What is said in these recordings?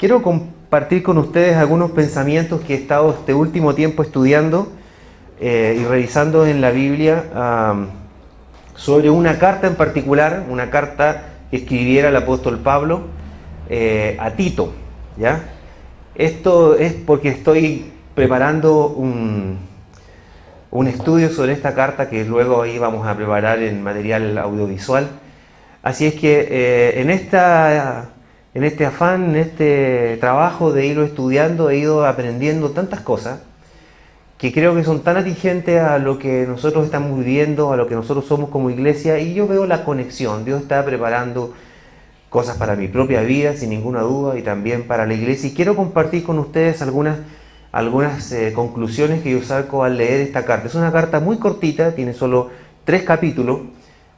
Quiero compartir con ustedes algunos pensamientos que he estado este último tiempo estudiando y revisando en la Biblia sobre una carta en particular, una carta que escribiera el apóstol Pablo a Tito, ¿ya? Esto es porque estoy preparando un estudio sobre esta carta que luego ahí vamos a preparar en material audiovisual. Así es que en este afán, en este trabajo de irlo estudiando, he ido aprendiendo tantas cosas que creo que son tan atingentes a lo que nosotros estamos viviendo, a lo que nosotros somos como iglesia, y yo veo la conexión. Dios está preparando cosas para mi propia vida, sin ninguna duda, y también para la iglesia, y quiero compartir con ustedes algunas conclusiones que yo saco al leer esta carta. Es una carta muy cortita, tiene solo 3 capítulos,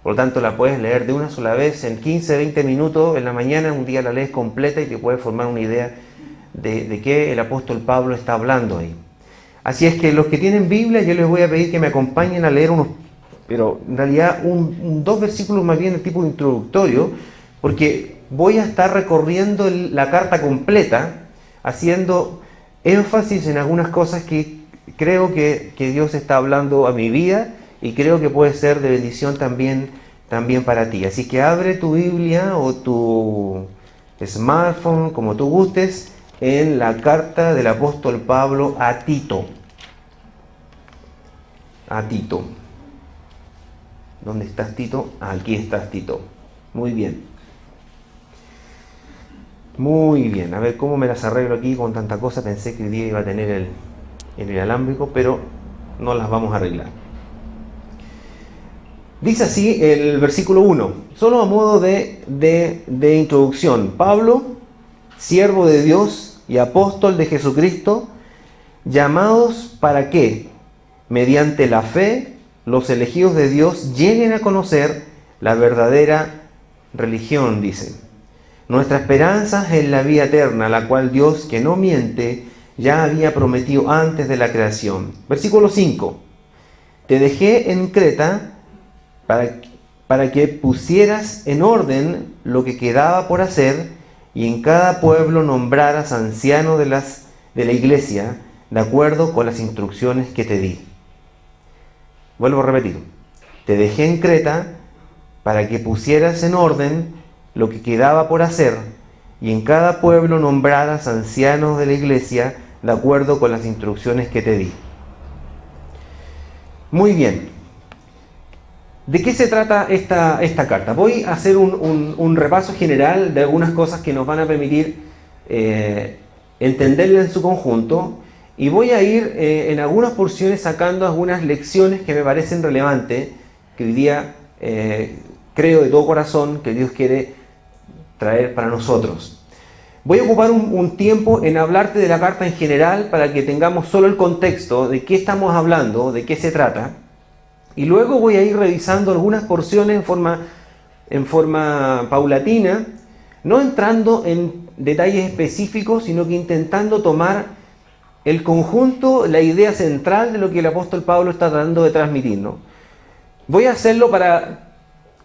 por lo tanto la puedes leer de una sola vez en 15-20 minutos en la mañana, un día la lees completa y te puedes formar una idea de qué el apóstol Pablo está hablando ahí. Así es que los que tienen Biblia, yo les voy a pedir que me acompañen a leer pero en realidad 2 versículos más bien de tipo introductorio, porque voy a estar recorriendo la carta completa, haciendo énfasis en algunas cosas que creo que Dios está hablando a mi vida y creo que puede ser de bendición también para ti. Así que abre tu Biblia o tu smartphone, como tú gustes, en la carta del apóstol Pablo a Tito. A Tito. ¿Dónde estás, Tito? Aquí estás, Tito. Muy bien. Muy bien, a ver cómo me las arreglo aquí con tanta cosa. Pensé que hoy día iba a tener el inalámbrico, pero no las vamos a arreglar. Dice así el versículo 1, solo a modo de introducción. Pablo, siervo de Dios y apóstol de Jesucristo, llamados para que, mediante la fe, los elegidos de Dios lleguen a conocer la verdadera religión, dice. Nuestra esperanza es en la vida eterna, la cual Dios, que no miente, ya había prometido antes de la creación. Versículo 5. Te dejé en Creta para que pusieras en orden lo que quedaba por hacer y en cada pueblo nombraras ancianos de la iglesia, de acuerdo con las instrucciones que te di. Vuelvo a repetir. Te dejé en Creta para que pusieras en orden lo que quedaba por hacer, y en cada pueblo nombraras ancianos de la iglesia, de acuerdo con las instrucciones que te di. Muy bien. ¿De qué se trata esta carta? Voy a hacer un repaso general de algunas cosas que nos van a permitir entenderla en su conjunto, y voy a ir en algunas porciones sacando algunas lecciones que me parecen relevantes, que hoy día creo de todo corazón que Dios quiere traer para nosotros. Voy a ocupar un tiempo en hablarte de la carta en general para que tengamos solo el contexto de qué estamos hablando, de qué se trata, y luego voy a ir revisando algunas porciones en forma paulatina, no entrando en detalles específicos, sino que intentando tomar el conjunto, la idea central de lo que el apóstol Pablo está tratando de transmitirnos. Voy a hacerlo para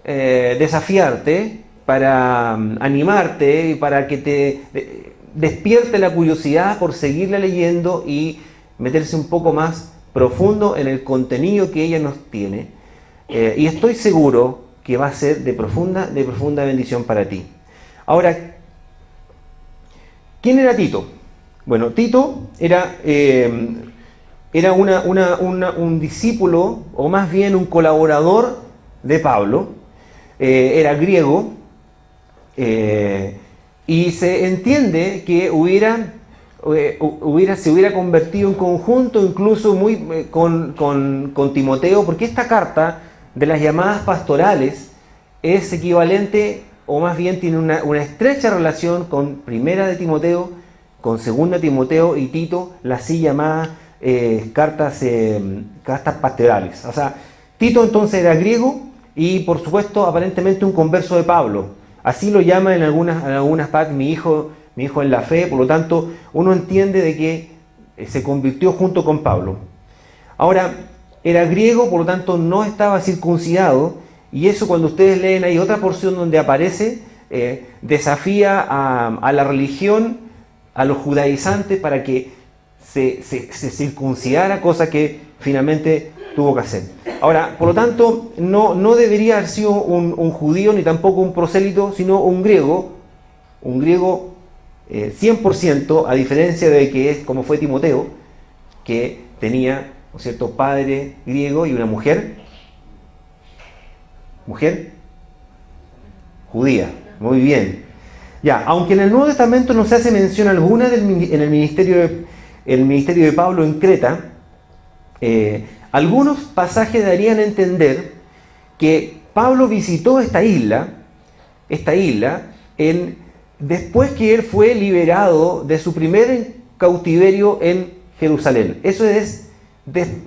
desafiarte, para animarte y para que te despierte la curiosidad por seguirla leyendo y meterse un poco más profundo en el contenido que ella nos tiene. Y estoy seguro que va a ser de profunda bendición para ti. Ahora, ¿quién era Tito? Bueno, Tito era un discípulo, o más bien un colaborador de Pablo. Era griego. Y se entiende que se hubiera convertido en conjunto incluso con Timoteo, porque esta carta de las llamadas pastorales es equivalente, o más bien tiene una estrecha relación con Primera de Timoteo, con Segunda de Timoteo y Tito, las así llamadas cartas pastorales. O sea, Tito entonces era griego y por supuesto aparentemente un converso de Pablo. Así lo llama en algunas partes mi hijo en la fe, por lo tanto uno entiende de que se convirtió junto con Pablo. Ahora, era griego, por lo tanto no estaba circuncidado, y eso cuando ustedes leen hay otra porción donde aparece, desafía a la religión a los judaizantes para que se circuncidara, cosa que finalmente tuvo que hacer. Ahora, por lo tanto, no debería haber sido un judío ni tampoco un prosélito, sino un griego 100%, a diferencia de que es como fue Timoteo, que tenía, ¿no es cierto?, padre griego y una mujer judía. Muy bien. Ya, aunque en el Nuevo Testamento no se hace mención alguna en el ministerio de Pablo en Creta, algunos pasajes darían a entender que Pablo visitó esta isla después que él fue liberado de su primer cautiverio en Jerusalén. Eso es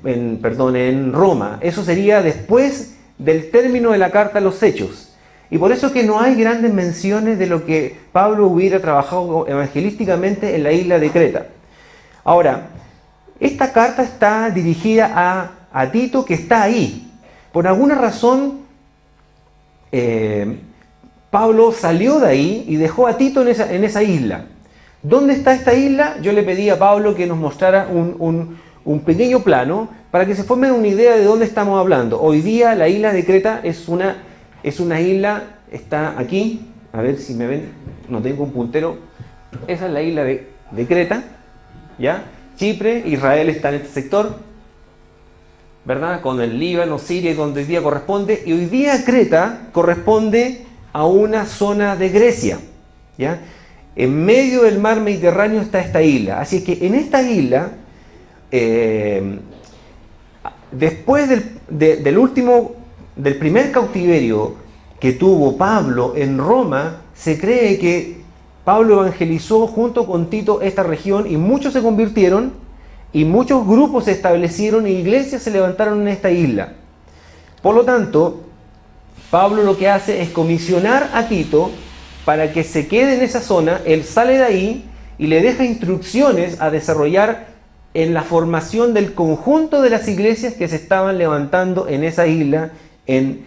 en Roma. Eso sería después del término de la carta a los Hechos. Y por eso que no hay grandes menciones de lo que Pablo hubiera trabajado evangelísticamente en la isla de Creta. Ahora, esta carta está dirigida a Tito, que está ahí. Por alguna razón, Pablo salió de ahí y dejó a Tito en esa isla. ¿Dónde está esta isla? Yo le pedí a Pablo que nos mostrara un pequeño plano para que se formen una idea de dónde estamos hablando. Hoy día la isla de Creta es una isla, está aquí, a ver si me ven, no tengo un puntero. Esa es la isla de Creta, ¿ya? Chipre, Israel está en este sector, ¿verdad? Con el Líbano, Siria, donde hoy día corresponde. Y hoy día Creta corresponde a una zona de Grecia, ¿ya? En medio del mar Mediterráneo está esta isla. Así es que en esta isla, después del primer cautiverio que tuvo Pablo en Roma, se cree que Pablo evangelizó junto con Tito esta región y muchos se convirtieron y muchos grupos se establecieron y iglesias se levantaron en esta isla. Por lo tanto, Pablo lo que hace es comisionar a Tito para que se quede en esa zona. Él sale de ahí y le deja instrucciones a desarrollar en la formación del conjunto de las iglesias que se estaban levantando en esa isla en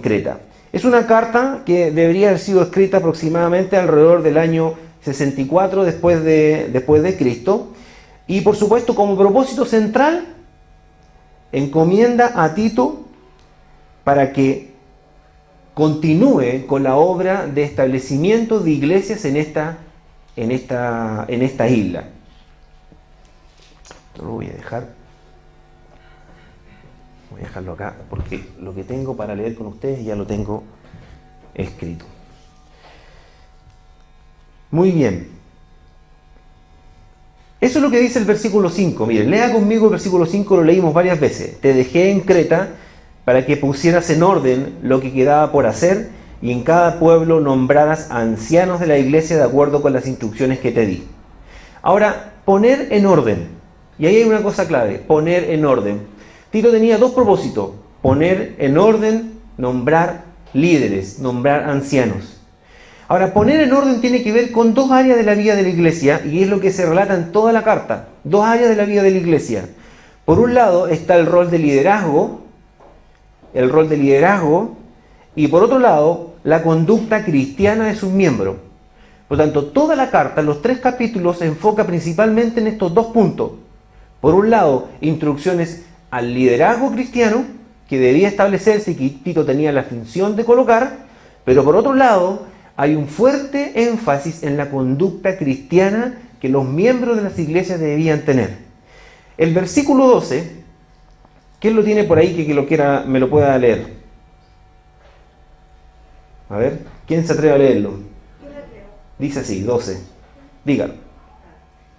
Creta. Es una carta que debería haber sido escrita aproximadamente alrededor del año 64 después de Cristo. Y por supuesto, como propósito central, encomienda a Tito para que continúe con la obra de establecimiento de iglesias en esta isla. Esto lo voy a dejar. Voy a dejarlo acá porque lo que tengo para leer con ustedes ya lo tengo escrito. Muy bien. Eso es lo que dice el versículo 5. Miren, lea conmigo el versículo 5, lo leímos varias veces. Te dejé en Creta para que pusieras en orden lo que quedaba por hacer y en cada pueblo nombraras ancianos de la iglesia de acuerdo con las instrucciones que te di. Ahora, poner en orden. Y ahí hay una cosa clave, poner en orden. Tito tenía dos propósitos: poner en orden, nombrar líderes, nombrar ancianos. Ahora, poner en orden tiene que ver con dos áreas de la vida de la iglesia, y es lo que se relata en toda la carta. Dos áreas de la vida de la iglesia. Por un lado está el rol de liderazgo, y por otro lado, la conducta cristiana de sus miembros. Por lo tanto, toda la carta, los 3 capítulos, se enfoca principalmente en estos dos puntos. Por un lado, instrucciones al liderazgo cristiano que debía establecerse y que Tito tenía la función de colocar, pero por otro lado hay un fuerte énfasis en la conducta cristiana que los miembros de las iglesias debían tener. El versículo 12, ¿quién lo tiene por ahí que lo quiera, me lo pueda leer? A ver, ¿quién se atreve a leerlo? Yo la leo. Dice así, 12. Dígalo.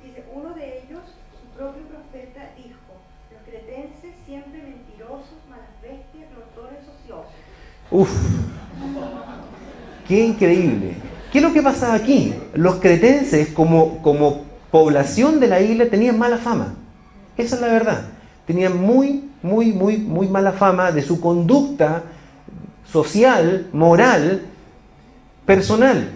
Dice, uno de ellos, su propio profeta, dijo: los cretenses siempre mentirosos, malas bestias, ladrones ociosos. Uf, qué increíble. ¿Qué es lo que pasaba aquí? Los cretenses, como población de la isla, tenían mala fama. Esa es la verdad. Tenían muy mala fama de su conducta social, moral, personal.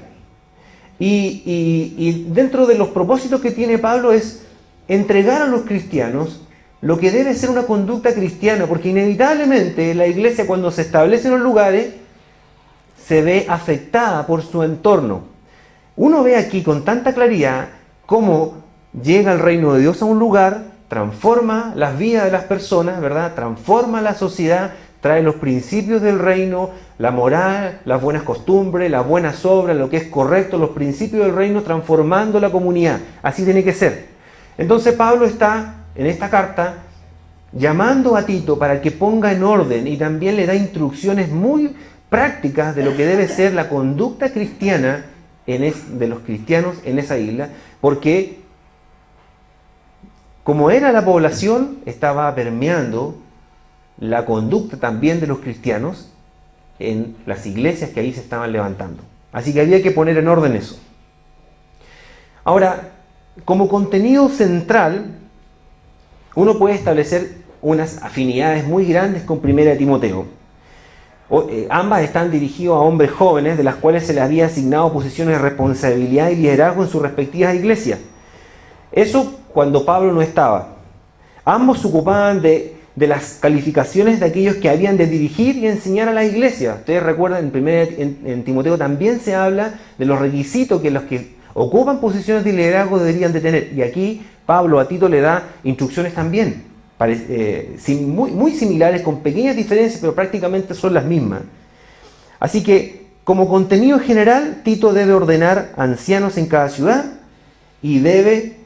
Y dentro de los propósitos que tiene Pablo es entregar a los cristianos lo que debe ser una conducta cristiana, porque inevitablemente la iglesia, cuando se establece en los lugares, se ve afectada por su entorno. Uno ve aquí con tanta claridad cómo llega el reino de Dios a un lugar, transforma las vidas de las personas, ¿verdad? Transforma la sociedad, trae los principios del reino, la moral, las buenas costumbres, las buenas obras, lo que es correcto, los principios del reino, transformando la comunidad. Así tiene que ser. Entonces Pablo está en esta carta llamando a Tito para que ponga en orden, y también le da instrucciones muy prácticas de lo que debe ser la conducta cristiana de los cristianos en esa isla, porque como era la población, estaba permeando la conducta también de los cristianos en las iglesias que ahí se estaban levantando. Así que había que poner en orden eso. Ahora, como contenido central, uno puede establecer unas afinidades muy grandes con 1 Timoteo. Ambas están dirigidas a hombres jóvenes, de las cuales se les había asignado posiciones de responsabilidad y liderazgo en sus respectivas iglesias. Eso cuando Pablo no estaba. Ambos se ocupaban de las calificaciones de aquellos que habían de dirigir y enseñar a la iglesia. Ustedes recuerdan, en Timoteo también se habla de los requisitos que los que ocupan posiciones de liderazgo deberían de tener. Y aquí Pablo a Tito le da instrucciones también, muy similares, con pequeñas diferencias, pero prácticamente son las mismas. Así que, como contenido general, Tito debe ordenar ancianos en cada ciudad y debe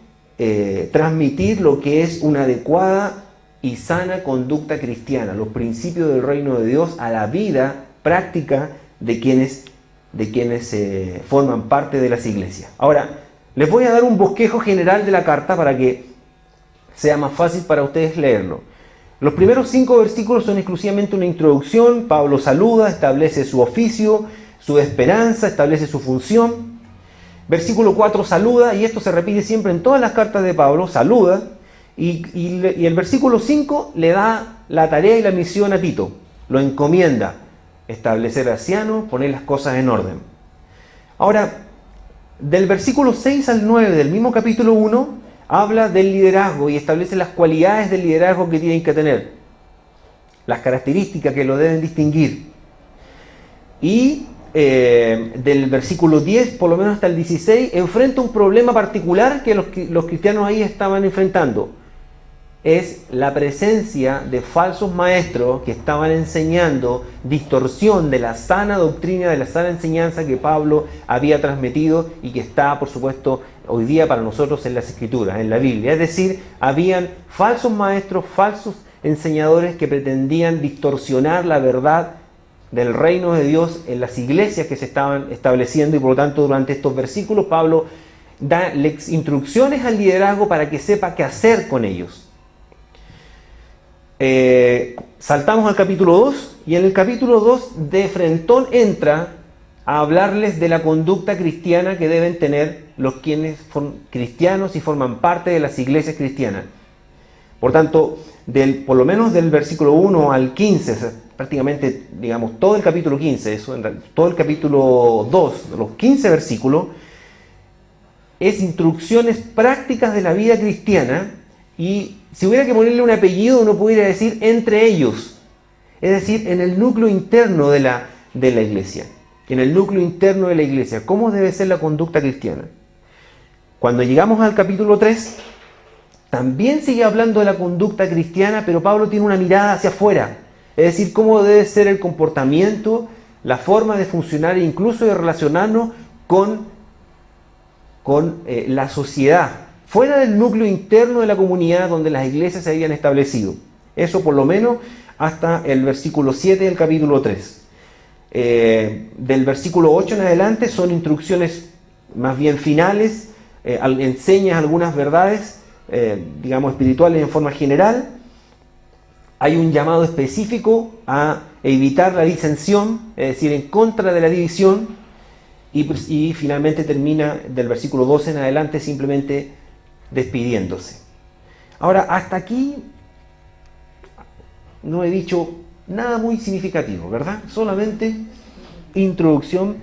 transmitir lo que es una adecuada y sana conducta cristiana, los principios del reino de Dios a la vida práctica de quienes forman parte de las iglesias. Ahora, les voy a dar un bosquejo general de la carta para que sea más fácil para ustedes leerlo. Los primeros 5 versículos son exclusivamente una introducción. Pablo saluda, establece su oficio, su esperanza, establece su función. Versículo 4 saluda, y esto se repite siempre en todas las cartas de Pablo, saluda. Y el versículo 5 le da la tarea y la misión a Tito, lo encomienda, establecer ancianos, poner las cosas en orden. Ahora, del versículo 6 al 9 del mismo capítulo 1, habla del liderazgo y establece las cualidades del liderazgo que tienen que tener, las características que lo deben distinguir. Y del versículo 10, por lo menos hasta el 16, enfrenta un problema particular que los cristianos ahí estaban enfrentando. Es la presencia de falsos maestros que estaban enseñando distorsión de la sana doctrina, de la sana enseñanza que Pablo había transmitido y que está, por supuesto, hoy día para nosotros en las Escrituras, en la Biblia. Es decir, habían falsos maestros, falsos enseñadores que pretendían distorsionar la verdad del reino de Dios en las iglesias que se estaban estableciendo, y por lo tanto durante estos versículos Pablo da instrucciones al liderazgo para que sepa qué hacer con ellos. Saltamos al capítulo 2, y en el capítulo 2 de frentón entra a hablarles de la conducta cristiana que deben tener los quienes son cristianos y forman parte de las iglesias cristianas. Por tanto, por lo menos del versículo 1 al 15, prácticamente, digamos, todo el capítulo 15, todo el capítulo 2, los 15 versículos, es instrucciones prácticas de la vida cristiana. Y si hubiera que ponerle un apellido, uno pudiera decir entre ellos, es decir, en el núcleo interno de la iglesia, en el núcleo interno de la iglesia, ¿cómo debe ser la conducta cristiana? Cuando llegamos al capítulo 3, también sigue hablando de la conducta cristiana, pero Pablo tiene una mirada hacia afuera, es decir, cómo debe ser el comportamiento, la forma de funcionar e incluso de relacionarnos con la sociedad, fuera del núcleo interno de la comunidad donde las iglesias se habían establecido. Eso por lo menos hasta el versículo 7 del capítulo 3. Del versículo 8 en adelante son instrucciones más bien finales, enseña algunas verdades, digamos, espirituales en forma general. Hay un llamado específico a evitar la disensión, es decir, en contra de la división, y finalmente termina del versículo 12 en adelante simplemente despidiéndose. Ahora, hasta aquí no he dicho nada muy significativo, ¿verdad? Solamente introducción,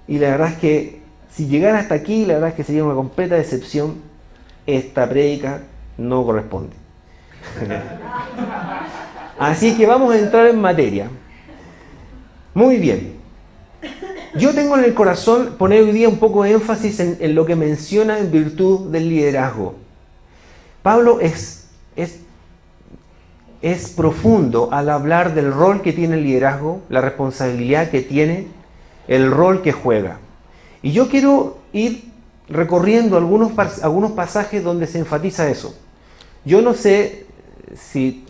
y la verdad es que si llegara hasta aquí, la verdad es que sería una completa decepción. Esta prédica no corresponde. Así que vamos a entrar en materia. Muy bien. Yo tengo en el corazón poner hoy día un poco de énfasis en lo que menciona en virtud del liderazgo. Pablo es profundo al hablar del rol que tiene el liderazgo, la responsabilidad que tiene, el rol que juega. Y yo quiero ir recorriendo algunos pasajes donde se enfatiza eso. Yo no sé si...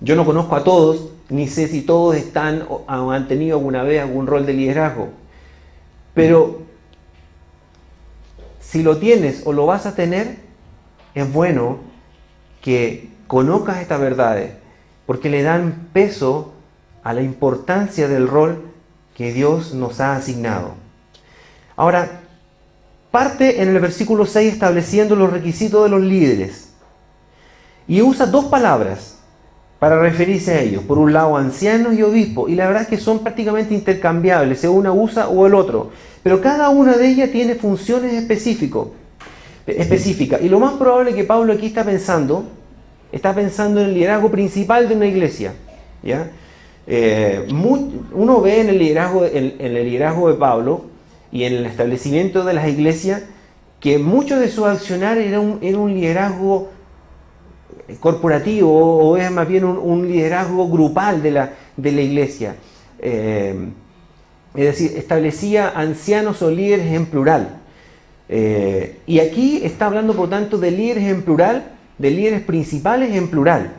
yo no conozco a todos, ni sé si todos están o han tenido alguna vez algún rol de liderazgo. Pero si lo tienes o lo vas a tener, es bueno que conozcas estas verdades, porque le dan peso a la importancia del rol que Dios nos ha asignado. Ahora, parte en el versículo 6 estableciendo los requisitos de los líderes. Y usa dos palabras para referirse a ellos. Por un lado, ancianos y obispos. Y la verdad es que son prácticamente intercambiables, sea una usa o el otro. Pero cada una de ellas tiene funciones específicas. Y lo más probable que Pablo aquí está pensando en el liderazgo principal de una iglesia. ¿Ya? Uno ve en el liderazgo de Pablo y en el establecimiento de las iglesias que mucho de su accionar era un liderazgo corporativo o es más bien un liderazgo grupal de la iglesia. Es decir, establecía ancianos o líderes en plural. Y aquí está hablando, por tanto, de líderes en plural, de líderes principales en plural.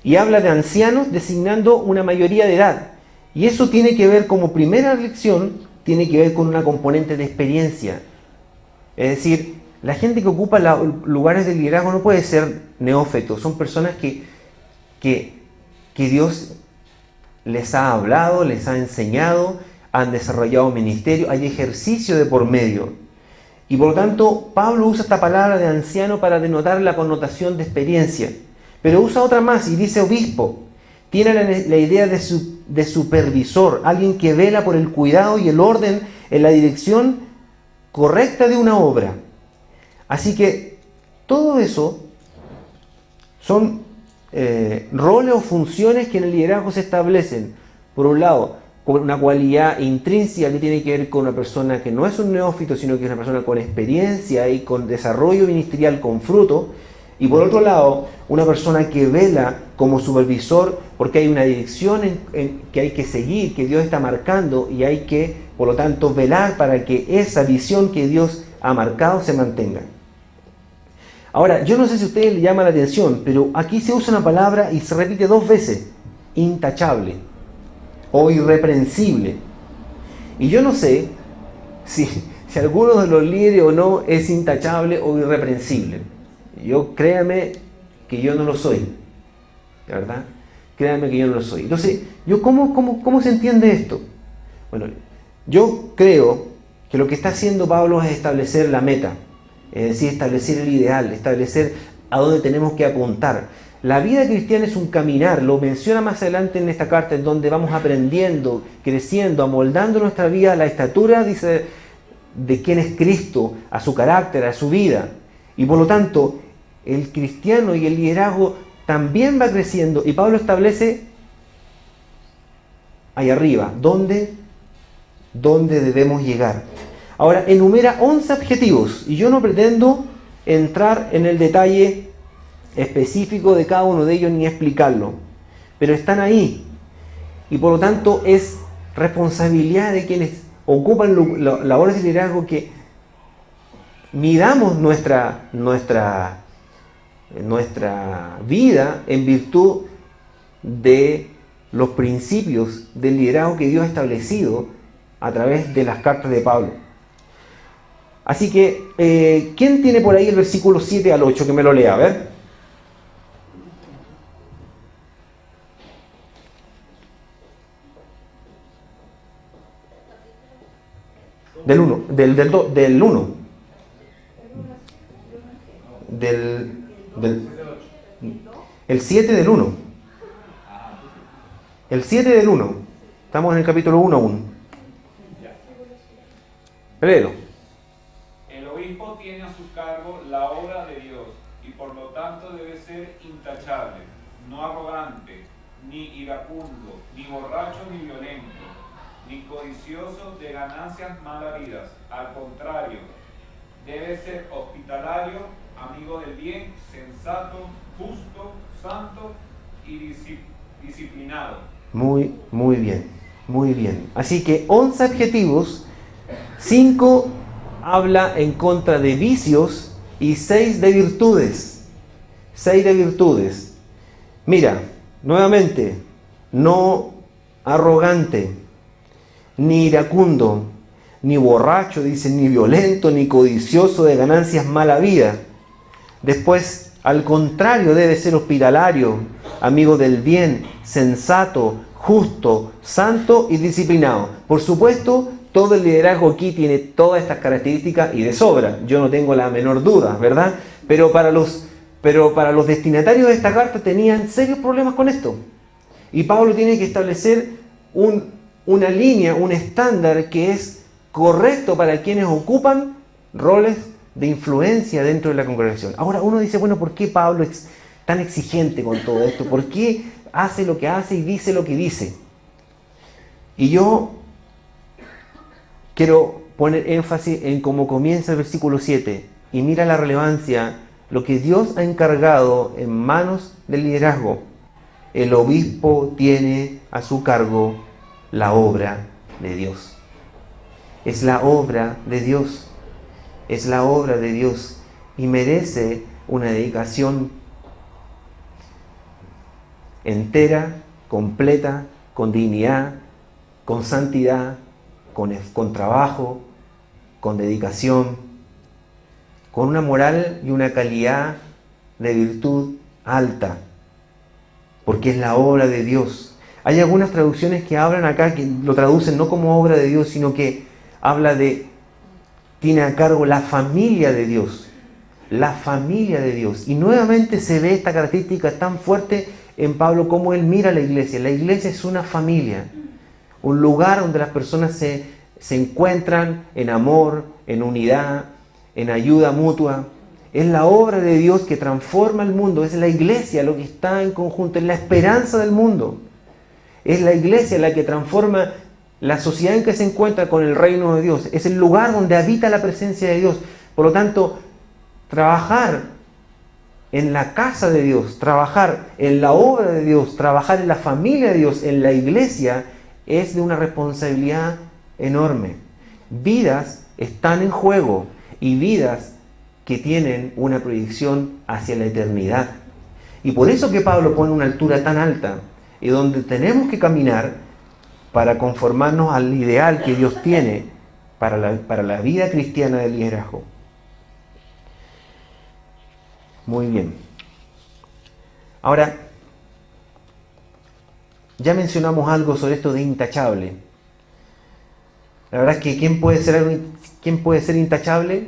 Y habla de ancianos designando una mayoría de edad. Y eso tiene que ver, como primera lección, tiene que ver con una componente de experiencia. Es decir, la gente que ocupa lugares de liderazgo no puede ser neófitos, son personas que Dios les ha hablado, les ha enseñado, han desarrollado ministerio, hay ejercicio de por medio. Y por lo tanto, Pablo usa esta palabra de anciano para denotar la connotación de experiencia. Pero usa otra más y dice obispo. Tiene la idea de supervisor, alguien que vela por el cuidado y el orden en la dirección correcta de una obra. Así que todo eso son roles o funciones que en el liderazgo se establecen. Por un lado, con una cualidad intrínseca que tiene que ver con una persona que no es un neófito, sino que es una persona con experiencia y con desarrollo ministerial con fruto. Y por otro lado, una persona que vela como supervisor porque hay una dirección que hay que seguir, que Dios está marcando y hay que, por lo tanto, velar para que esa visión que Dios ha marcado se mantenga. Ahora, yo no sé si a ustedes les llama la atención, pero aquí se usa una palabra y se repite 2 veces, intachable o irreprensible. Y yo no sé si alguno de los líderes o no es intachable o irreprensible. Créame que yo no lo soy, ¿verdad? Créame que yo no lo soy. Entonces, ¿cómo se entiende esto? Bueno, yo creo que lo que está haciendo Pablo es establecer la meta, es decir, establecer el ideal, establecer a dónde tenemos que apuntar. La vida cristiana es un caminar, lo menciona más adelante en esta carta, en donde vamos aprendiendo, creciendo, amoldando nuestra vida a la estatura, dice, de quién es Cristo, a su carácter, a su vida. Y por lo tanto, el cristiano y el liderazgo también va creciendo. Y Pablo establece ahí arriba, ¿dónde debemos llegar? Ahora, enumera 11 objetivos. Y yo no pretendo entrar en el detalle específico de cada uno de ellos ni explicarlo. Pero están ahí. Y por lo tanto, es responsabilidad de quienes ocupan labores de liderazgo que midamos nuestra vida en virtud de los principios del liderazgo que Dios ha establecido a través de las cartas de Pablo. Así que, ¿quién tiene por ahí el versículo 7 al 8? Que me lo lea, a ver. Del 1. El 7 del 1. El 7 del 1. Estamos en el capítulo 1 aún. Léelo. El obispo tiene a su cargo la obra de Dios y por lo tanto debe ser intachable, no arrogante, ni iracundo, ni borracho, ni violento, ni codicioso de ganancias mal habidas. Al contrario, debe ser hospitalario, amigo del bien, sensato, justo, santo y disciplinado. Muy bien, muy bien. Así que 11 adjetivos, 5 habla en contra de vicios y 6 de virtudes. 6 de virtudes. Mira, nuevamente, no arrogante, ni iracundo, ni borracho, dice, ni violento, ni codicioso de ganancias mal habidas. Después, al contrario, debe ser hospitalario, amigo del bien, sensato, justo, santo y disciplinado. Por supuesto, todo el liderazgo aquí tiene todas estas características y de sobra. Yo no tengo la menor duda, ¿verdad? Pero para los destinatarios de esta carta tenían serios problemas con esto. Y Pablo tiene que establecer una línea, un estándar que es correcto para quienes ocupan roles de influencia dentro de la congregación. Ahora uno dice, bueno, ¿por qué Pablo es tan exigente con todo esto? ¿Por qué hace lo que hace y dice lo que dice? Y yo quiero poner énfasis en cómo comienza el versículo 7 y mira la relevancia, lo que Dios ha encargado en manos del liderazgo. El obispo tiene a su cargo la obra de Dios. Es la obra de Dios. Es la obra de Dios y merece una dedicación entera, completa, con dignidad, con santidad, con trabajo, con dedicación, con una moral y una calidad de virtud alta, porque es la obra de Dios. Hay algunas traducciones que hablan acá, que lo traducen no como obra de Dios, sino que habla de, tiene a cargo la familia de Dios. La familia de Dios. Y nuevamente se ve esta característica tan fuerte en Pablo, como él mira a la iglesia. La iglesia es una familia, un lugar donde las personas se encuentran en amor, en unidad, en ayuda mutua. Es la obra de Dios que transforma el mundo. Es la iglesia lo que está en conjunto, es la esperanza del mundo. Es la iglesia la que transforma la sociedad en que se encuentra con el reino de Dios. Es el lugar donde habita la presencia de Dios. Por lo tanto, trabajar en la casa de Dios, trabajar en la obra de Dios, trabajar en la familia de Dios, en la iglesia, es de una responsabilidad enorme. Vidas están en juego y vidas que tienen una proyección hacia la eternidad. Y por eso que Pablo pone una altura tan alta y donde tenemos que caminar para conformarnos al ideal que Dios tiene para la vida cristiana del liderazgo. Muy bien. Ahora, ya mencionamos algo sobre esto de intachable. La verdad es que ¿quién puede ser intachable?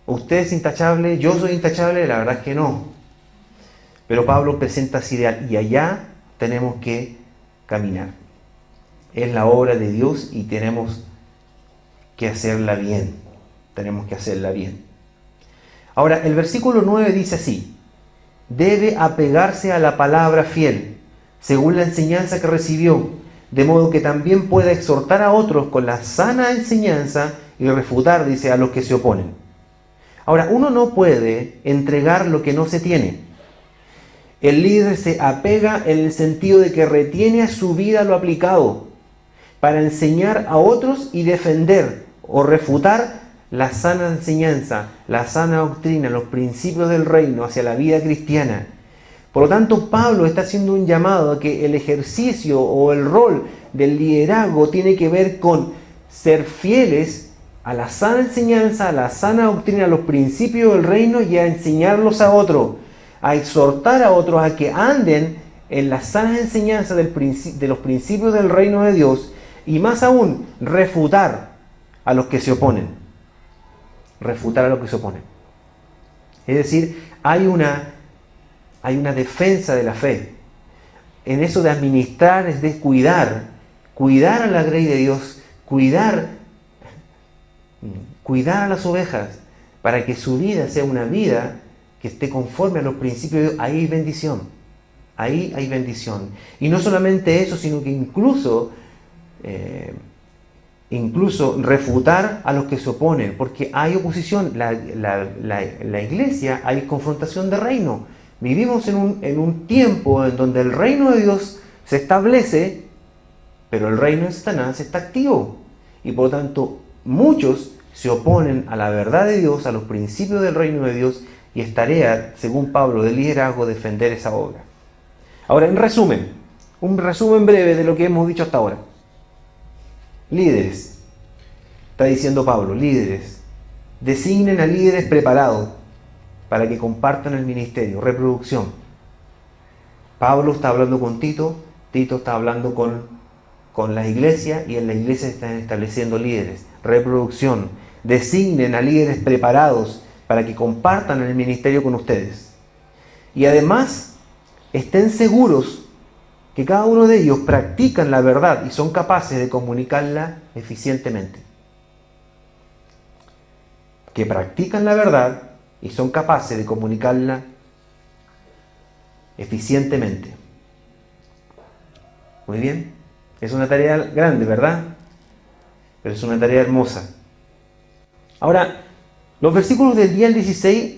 ¿Usted es intachable? ¿Yo soy intachable? La verdad es que no. Pero Pablo presenta ese ideal y allá tenemos que caminar. Es la obra de Dios y tenemos que hacerla bien. Tenemos que hacerla bien. Ahora, el versículo 9 dice así: debe apegarse a la palabra fiel, según la enseñanza que recibió, de modo que también pueda exhortar a otros con la sana enseñanza y refutar, dice, a los que se oponen. Ahora, uno no puede entregar lo que no se tiene. El líder se apega en el sentido de que retiene a su vida lo aplicado para enseñar a otros y defender o refutar la sana enseñanza, la sana doctrina, los principios del reino hacia la vida cristiana. Por lo tanto, Pablo está haciendo un llamado a que el ejercicio o el rol del liderazgo tiene que ver con ser fieles a la sana enseñanza, a la sana doctrina, a los principios del reino y a enseñarlos a otros, a exhortar a otros a que anden en las sanas enseñanzas de los principios del reino de Dios y más aún, refutar a los que se oponen. Refutar a los que se oponen. Es decir, hay una defensa de la fe. En eso de administrar es de cuidar a la grey de Dios, cuidar a las ovejas para que su vida sea una vida que esté conforme a los principios de Dios. Ahí hay bendición. Ahí hay bendición. Y no solamente eso, sino que incluso incluso refutar a los que se oponen, porque hay oposición. La iglesia, hay confrontación de reino. Vivimos en un tiempo en donde el reino de Dios se establece, pero el reino de Satanás está activo. Y por lo tanto, muchos se oponen a la verdad de Dios, a los principios del reino de Dios, y es tarea, según Pablo, del liderazgo, defender esa obra. Ahora, en resumen, un resumen breve de lo que hemos dicho hasta ahora. Líderes, está diciendo Pablo, líderes, designen a líderes preparados para que compartan el ministerio. Reproducción. Pablo está hablando con Tito, Tito está hablando con la iglesia, y en la iglesia se están estableciendo líderes. Reproducción. Designen a líderes preparados para que compartan el ministerio con ustedes. Y además, estén seguros que cada uno de ellos practican la verdad y son capaces de comunicarla eficientemente. Que practican la verdad y son capaces de comunicarla eficientemente. Muy bien. Es una tarea grande, ¿verdad? Pero es una tarea hermosa. Ahora, los versículos del 10 al 16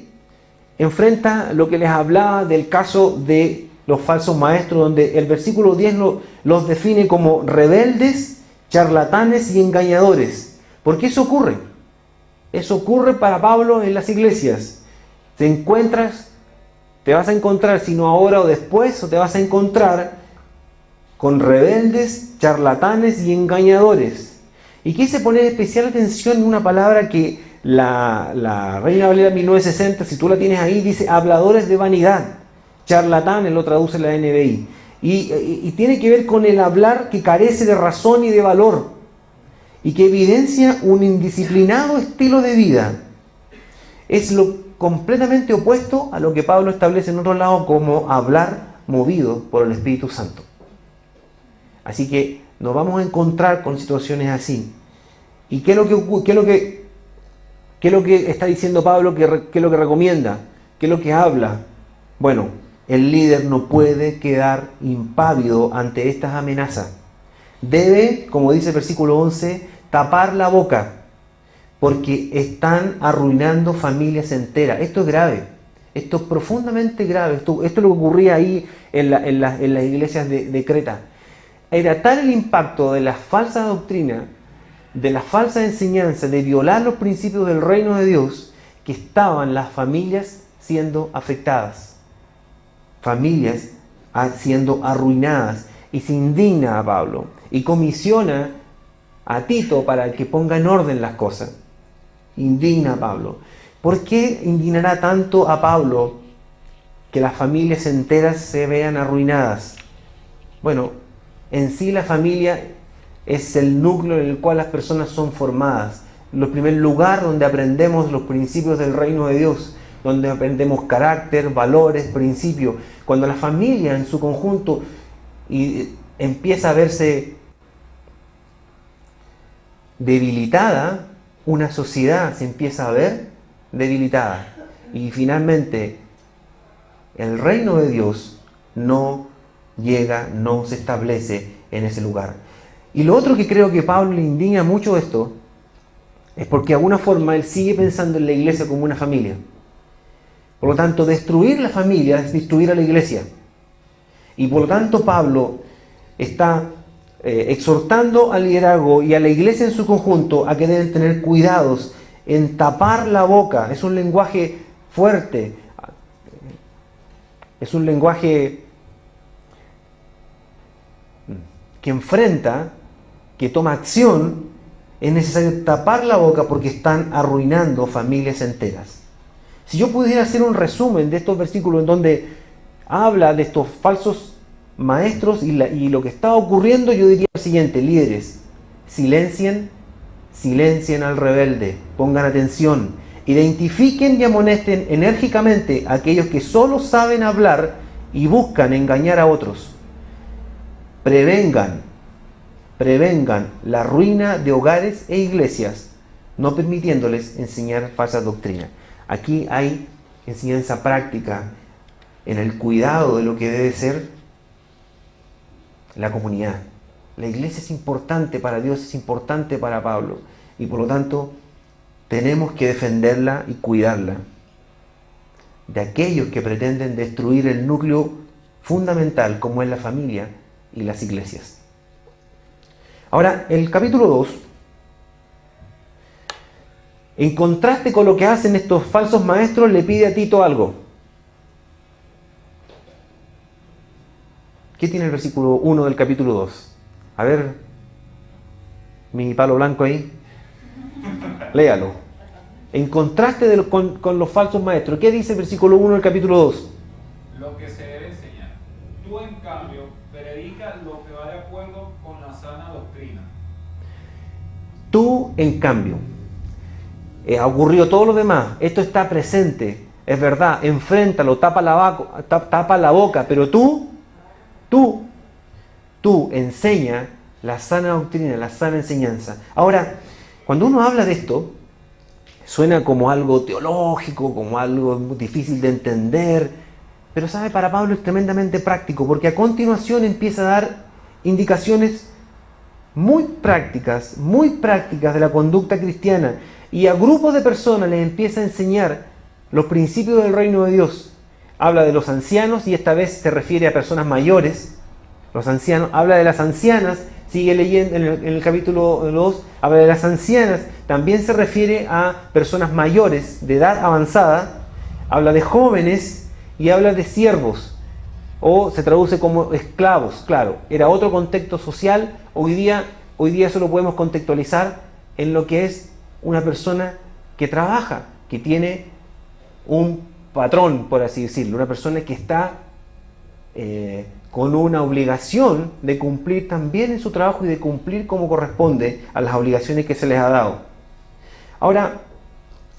enfrenta lo que les hablaba del caso de los falsos maestros, donde el versículo 10 los define como rebeldes, charlatanes y engañadores. ¿Por qué eso ocurre? Eso ocurre para Pablo en las iglesias. Te vas a encontrar, si no ahora o después, o te vas a encontrar con rebeldes, charlatanes y engañadores. Y quise poner especial atención en una palabra que la Reina Valera 1960, si tú la tienes ahí, dice habladores de vanidad. Charlatanes lo traduce la NBI. Y tiene que ver con el hablar que carece de razón y de valor, y que evidencia un indisciplinado estilo de vida. Es lo completamente opuesto a lo que Pablo establece en otro lado como hablar movido por el Espíritu Santo. Así que nos vamos a encontrar con situaciones así. ¿Y qué es lo que está diciendo Pablo? ¿Qué es lo que recomienda? ¿Qué es lo que habla? Bueno, el líder no puede quedar impávido ante estas amenazas. Debe, como dice el versículo 11, tapar la boca, porque están arruinando familias enteras. Esto es grave, esto es profundamente grave. Esto es lo que ocurría ahí en las iglesias de Creta. Era tal el impacto de la falsa doctrina, de la falsa enseñanza, de violar los principios del reino de Dios, que estaban las familias siendo afectadas. Familias siendo arruinadas. Y se indigna a Pablo y comisiona a Tito para que ponga en orden las cosas. Indigna a Pablo. ¿Por qué indignará tanto a Pablo que las familias enteras se vean arruinadas? Bueno, en sí la familia es el núcleo en el cual las personas son formadas. El primer lugar donde aprendemos los principios del reino de Dios, donde aprendemos carácter, valores, principios. Cuando la familia en su conjunto empieza a verse debilitada, una sociedad se empieza a ver debilitada. Y finalmente, el reino de Dios no llega, no se establece en ese lugar. Y lo otro que creo que Pablo le indigna mucho esto, es porque de alguna forma él sigue pensando en la iglesia como una familia. Por lo tanto, destruir la familia es destruir a la iglesia. Y por lo tanto Pablo está exhortando al liderazgo y a la iglesia en su conjunto a que deben tener cuidados en tapar la boca. Es un lenguaje fuerte, es un lenguaje que enfrenta, que toma acción. Es necesario tapar la boca porque están arruinando familias enteras. Si yo pudiera hacer un resumen de estos versículos en donde habla de estos falsos maestros y lo que está ocurriendo, yo diría lo siguiente: líderes, silencien al rebelde, pongan atención, identifiquen y amonesten enérgicamente a aquellos que solo saben hablar y buscan engañar a otros. Prevengan la ruina de hogares e iglesias, no permitiéndoles enseñar falsas doctrinas. Aquí hay enseñanza práctica en el cuidado de lo que debe ser la comunidad. La iglesia es importante para Dios, es importante para Pablo. Y por lo tanto, tenemos que defenderla y cuidarla de aquellos que pretenden destruir el núcleo fundamental como es la familia y las iglesias. Ahora, el capítulo 2, en contraste con lo que hacen estos falsos maestros, le pide a Tito algo. ¿Qué tiene el versículo 1 del capítulo 2? A ver, mi palo blanco ahí. Léalo. En contraste con los falsos maestros, ¿qué dice el versículo 1 del capítulo 2? Lo que se debe enseñar. Tú, en cambio, predica lo que va de acuerdo con la sana doctrina. Tú, en cambio. Ha ocurrido todo lo demás. Esto está presente. Es verdad. Enfréntalo, tapa la boca. Pero tú enseña la sana doctrina, la sana enseñanza. Ahora, cuando uno habla de esto, suena como algo teológico, como algo difícil de entender, pero sabe, para Pablo es tremendamente práctico, porque a continuación empieza a dar indicaciones muy prácticas de la conducta cristiana, y a grupos de personas les empieza a enseñar los principios del reino de Dios. Habla de los ancianos, y esta vez se refiere a personas mayores. Los ancianos, habla de las ancianas, sigue leyendo en el capítulo 2, habla de las ancianas, también se refiere a personas mayores, de edad avanzada, habla de jóvenes y habla de siervos, o se traduce como esclavos. Claro, era otro contexto social. Hoy día eso lo podemos contextualizar en lo que es una persona que trabaja, que tiene un patrón, por así decirlo, una persona que está con una obligación de cumplir también en su trabajo y de cumplir como corresponde a las obligaciones que se les ha dado. Ahora,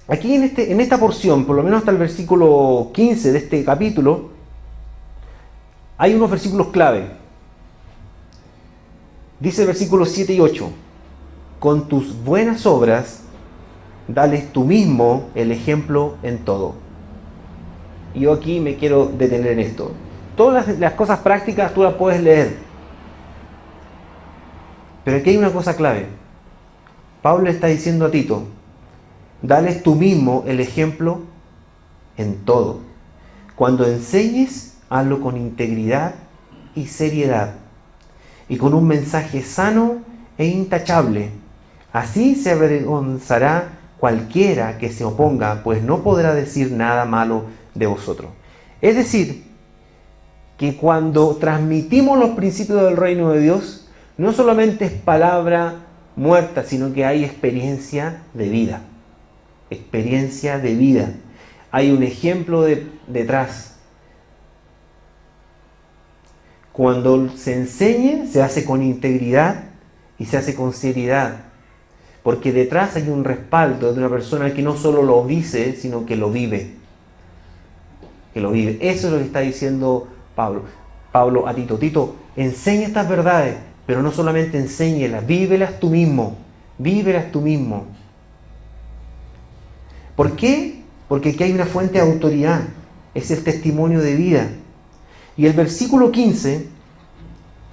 aquí en esta porción, por lo menos hasta el versículo 15 de este capítulo, hay unos versículos clave. Dice el versículo 7 y 8: con tus buenas obras, dales tú mismo el ejemplo en todo. Y yo aquí me quiero detener en esto. Todas las cosas prácticas tú las puedes leer. Pero aquí hay una cosa clave. Pablo le está diciendo a Tito: dales tú mismo el ejemplo en todo. Cuando enseñes, hazlo con integridad y seriedad, y con un mensaje sano e intachable. Así se avergonzará cualquiera que se oponga, pues no podrá decir nada malo de vosotros. Es decir, que cuando transmitimos los principios del reino de Dios, no solamente es palabra muerta, sino que hay experiencia de vida. Experiencia de vida. Hay un ejemplo detrás. Cuando se enseña, se hace con integridad y se hace con seriedad. Porque detrás hay un respaldo de una persona que no solo lo dice, sino que lo vive. Que lo vive. Eso es lo que está diciendo Pablo a Tito. Tito, enseña estas verdades, pero no solamente enséñelas, vívelas tú mismo. Vívelas tú mismo. ¿Por qué? Porque aquí hay una fuente de autoridad. Es el testimonio de vida. Y el versículo 15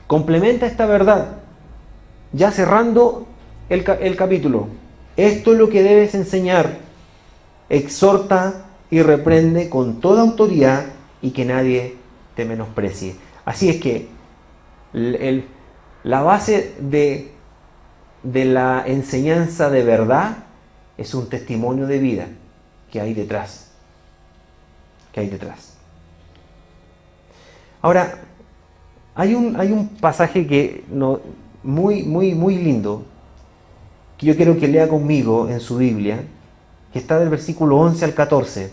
complementa esta verdad, ya cerrando el capítulo. Esto es lo que debes enseñar. Exhorta y reprende con toda autoridad, y que nadie te menosprecie. Así es que la base de la enseñanza de verdad es un testimonio de vida que hay detrás. Ahora, hay un pasaje que muy lindo, que yo quiero que lea conmigo en su Biblia, que está del versículo 11 al 14.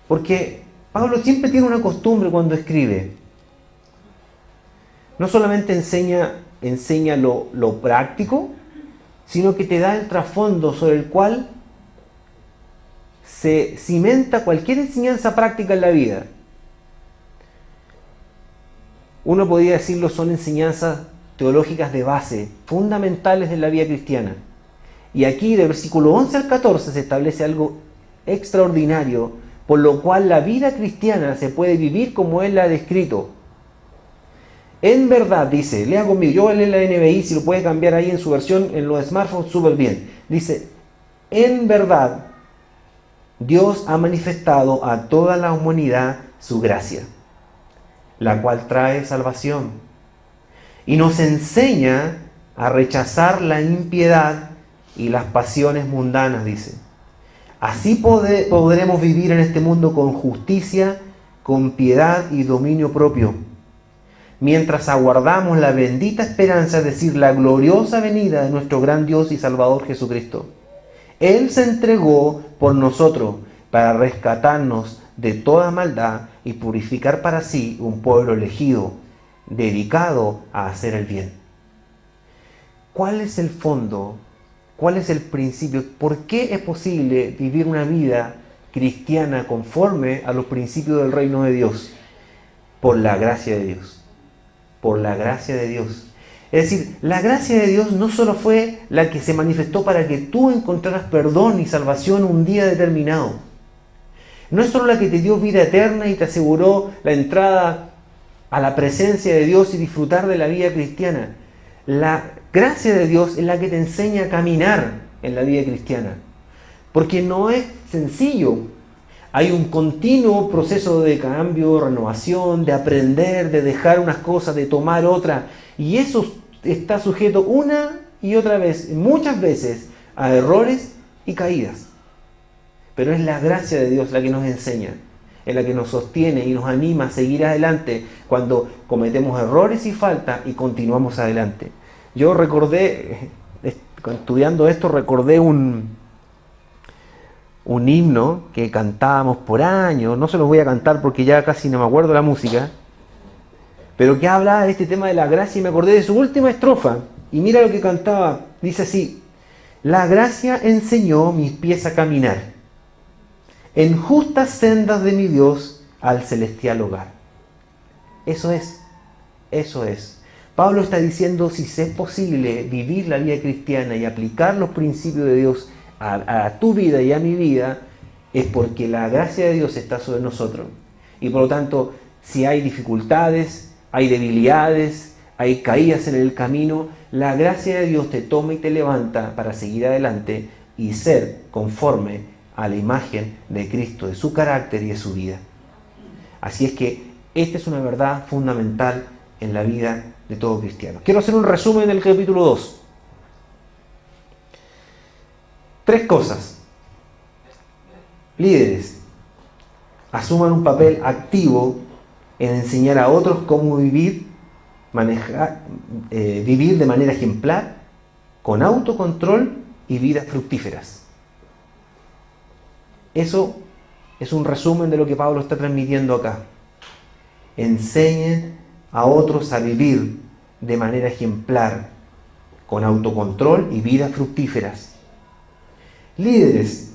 Porque Pablo siempre tiene una costumbre cuando escribe. No solamente enseña lo práctico, sino que te da el trasfondo sobre el cual se cimenta cualquier enseñanza práctica en la vida. Uno podría decirlo, son enseñanzas teológicas de base, fundamentales de la vida cristiana. Y aquí, del versículo 11 al 14, se establece algo extraordinario, por lo cual la vida cristiana se puede vivir como él la ha descrito. En verdad, dice, lea conmigo, yo voy a leer la NBI, si lo puede cambiar ahí en su versión, en los smartphones, súper bien. Dice, en verdad, Dios ha manifestado a toda la humanidad su gracia, la cual trae salvación, y nos enseña a rechazar la impiedad y las pasiones mundanas, dice. Así podremos vivir en este mundo con justicia, con piedad y dominio propio, mientras aguardamos la bendita esperanza, es decir, la gloriosa venida de nuestro gran Dios y Salvador Jesucristo. Él se entregó por nosotros para rescatarnos de toda maldad y purificar para sí un pueblo elegido, dedicado a hacer el bien. ¿Cuál es el fondo? ¿Cuál es el principio? ¿Por qué es posible vivir una vida cristiana conforme a los principios del reino de Dios? Por la gracia de Dios. Por la gracia de Dios. Es decir, la gracia de Dios no solo fue la que se manifestó para que tú encontraras perdón y salvación un día determinado. No es solo la que te dio vida eterna y te aseguró la entrada a la presencia de Dios y disfrutar de la vida cristiana. La gracia de Dios es la que te enseña a caminar en la vida cristiana. Porque no es sencillo. Hay un continuo proceso de cambio, renovación, de aprender, de dejar unas cosas, de tomar otras. Y eso está sujeto una y otra vez, muchas veces, a errores y caídas. Pero es la gracia de Dios la que nos enseña, es la que nos sostiene y nos anima a seguir adelante cuando cometemos errores y faltas y continuamos adelante. Yo recordé, estudiando esto, recordé un himno que cantábamos por años, no se los voy a cantar porque ya casi no me acuerdo la música, pero que habla de este tema de la gracia y me acordé de su última estrofa. Y mira lo que cantaba, dice así: la gracia enseñó mis pies a caminar en justas sendas de mi Dios al celestial hogar. Eso es. Pablo está diciendo, si es posible vivir la vida cristiana y aplicar los principios de Dios a tu vida y a mi vida, es porque la gracia de Dios está sobre nosotros. Y por lo tanto, si hay dificultades, hay debilidades, hay caídas en el camino, la gracia de Dios te toma y te levanta para seguir adelante y ser conforme a la imagen de Cristo, de su carácter y de su vida. Así es que esta es una verdad fundamental en la vida de todo cristiano. Quiero hacer un resumen del capítulo 2. 3 cosas. Líderes, asuman un papel activo en enseñar a otros cómo vivir, vivir de manera ejemplar, con autocontrol y vidas fructíferas. Eso es un resumen de lo que Pablo está transmitiendo acá. Enseñen a otros a vivir de manera ejemplar, con autocontrol y vidas fructíferas. Líderes,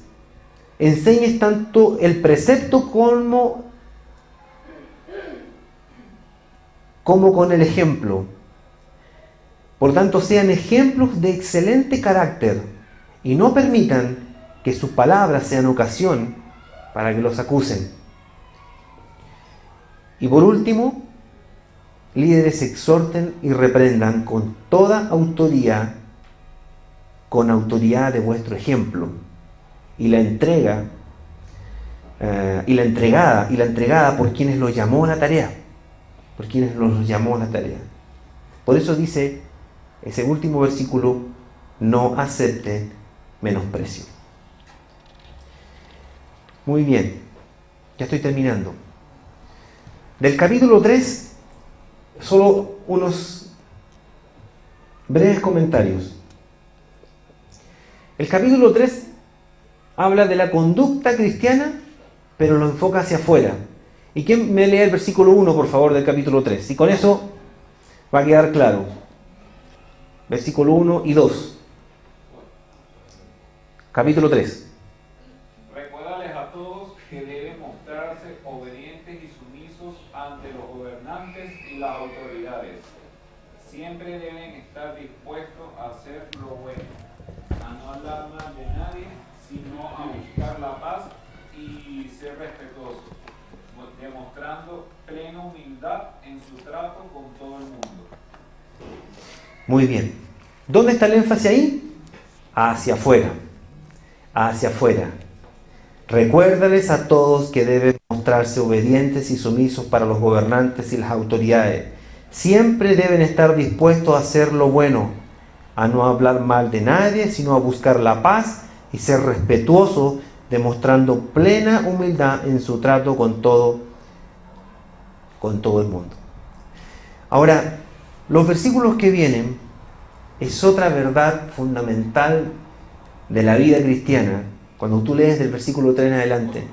enseñen tanto el precepto como con el ejemplo. Por tanto, sean ejemplos de excelente carácter y no permitan que sus palabras sean ocasión para que los acusen. Y por último, líderes, exhorten y reprendan con toda autoridad, con autoridad de vuestro ejemplo, y la entregada por quienes los llamó a la tarea, Por eso dice ese último versículo: no acepten menosprecio. Muy bien, ya estoy terminando. Del capítulo 3, solo unos breves comentarios. El capítulo 3 habla de la conducta cristiana, pero lo enfoca hacia afuera. ¿Y quién me lee el versículo 1, por favor, del capítulo 3? Y con eso va a quedar claro. Versículo 1 y 2. Capítulo 3. Recuérdales a todos que deben mostrarse obedientes y sumisos ante los gobernantes y las autoridades. Siempre deben estar dispuestos a hacer lo bueno, a no hablar mal de nadie, sino a buscar la paz y ser respetuosos. demostrando plena humildad en su trato con todo el mundo. Muy bien. ¿Dónde está el énfasis ahí? Hacia afuera. Hacia afuera. Recuérdales a todos que deben mostrarse obedientes y sumisos para los gobernantes y las autoridades. Siempre deben estar dispuestos a hacer lo bueno, a no hablar mal de nadie, sino a buscar la paz y ser respetuosos, demostrando plena humildad en su trato con todo el mundo. Ahora, los versículos que vienen es otra verdad fundamental de la vida cristiana, cuando tú lees del versículo 3 en adelante,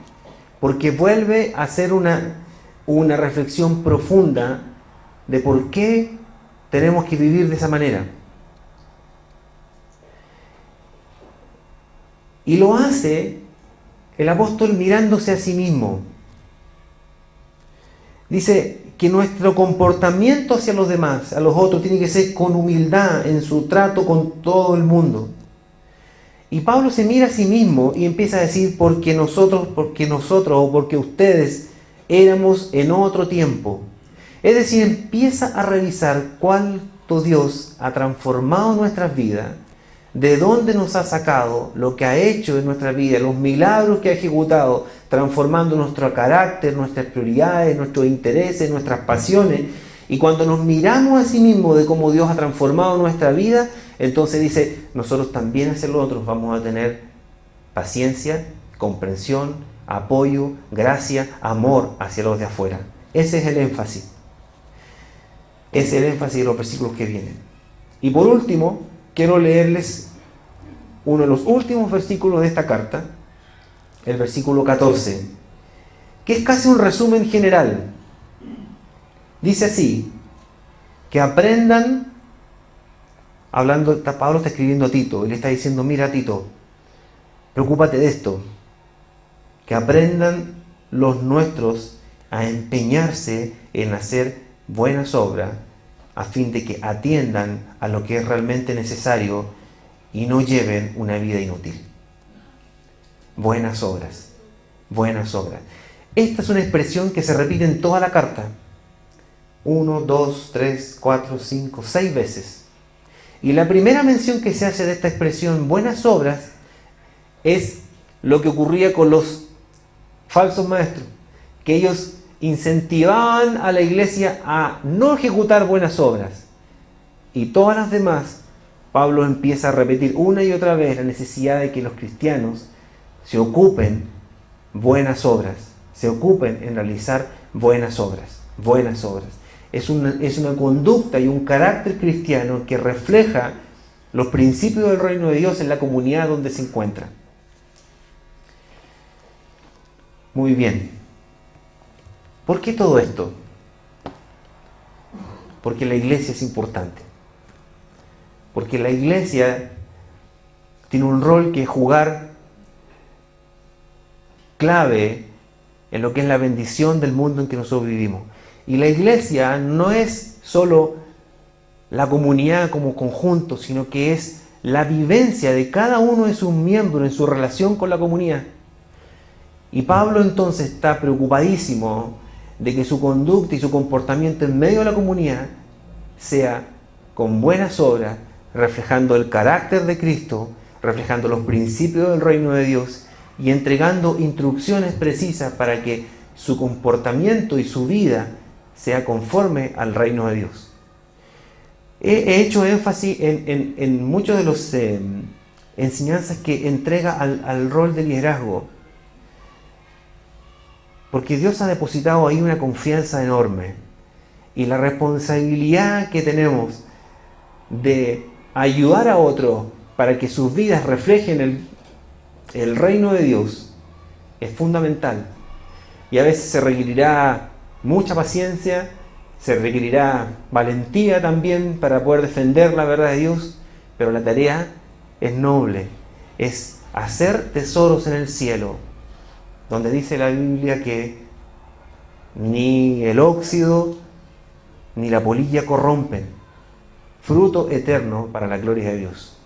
porque vuelve a hacer una reflexión profunda de por qué tenemos que vivir de esa manera. Y lo hace el apóstol mirándose a sí mismo. Dice que nuestro comportamiento hacia los demás, a los otros, tiene que ser con humildad en su trato con todo el mundo. Y Pablo se mira a sí mismo y empieza a decir, porque nosotros o porque ustedes éramos en otro tiempo. Es decir, empieza a revisar cuánto Dios ha transformado nuestras vidas, de dónde nos ha sacado, lo que ha hecho en nuestra vida, los milagros que ha ejecutado, transformando nuestro carácter, nuestras prioridades, nuestros intereses, nuestras pasiones. Y cuando nos miramos a sí mismos de cómo Dios ha transformado nuestra vida, entonces dice, nosotros también hacia los otros vamos a tener paciencia, comprensión, apoyo, gracia, amor hacia los de afuera. Ese es el énfasis. Es el énfasis de los versículos que vienen. Y por último, quiero leerles uno de los últimos versículos de esta carta, el versículo 14, que es casi un resumen general. Dice así, que aprendan, Pablo está escribiendo a Tito, y le está diciendo, mira Tito, preocúpate de esto, que aprendan los nuestros a empeñarse en hacer buenas obras, a fin de que atiendan a lo que es realmente necesario y no lleven una vida inútil. Buenas obras, buenas obras. Esta es una expresión que se repite en toda la carta. 1, 2, 3, 4, 5, 6 veces. Y la primera mención que se hace de esta expresión, buenas obras, es lo que ocurría con los falsos maestros, que ellos incentivaban a la iglesia a no ejecutar buenas obras. Y todas las demás, Pablo empieza a repetir una y otra vez la necesidad de que los cristianos se ocupen buenas obras, se ocupen en realizar buenas obras, buenas obras. Es una conducta y un carácter cristiano que refleja los principios del reino de Dios en la comunidad donde se encuentra. Muy bien. ¿Por qué todo esto? Porque la iglesia es importante. Porque la iglesia tiene un rol que jugar clave en lo que es la bendición del mundo en que nosotros vivimos. Y la iglesia no es solo la comunidad como conjunto, sino que es la vivencia de cada uno de sus miembros en su relación con la comunidad. Y Pablo entonces está preocupadísimo de que su conducta y su comportamiento en medio de la comunidad sea con buenas obras, reflejando el carácter de Cristo, reflejando los principios del reino de Dios y entregando instrucciones precisas para que su comportamiento y su vida sea conforme al reino de Dios. He hecho énfasis en muchas de las enseñanzas que entrega al rol de liderazgo, porque Dios ha depositado ahí una confianza enorme, y la responsabilidad que tenemos de ayudar a otros para que sus vidas reflejen el reino de Dios es fundamental. Y a veces se requerirá mucha paciencia, se requerirá valentía también para poder defender la verdad de Dios, pero la tarea es noble, es hacer tesoros en el cielo, donde dice la Biblia que ni el óxido ni la polilla corrompen, fruto eterno para la gloria de Dios.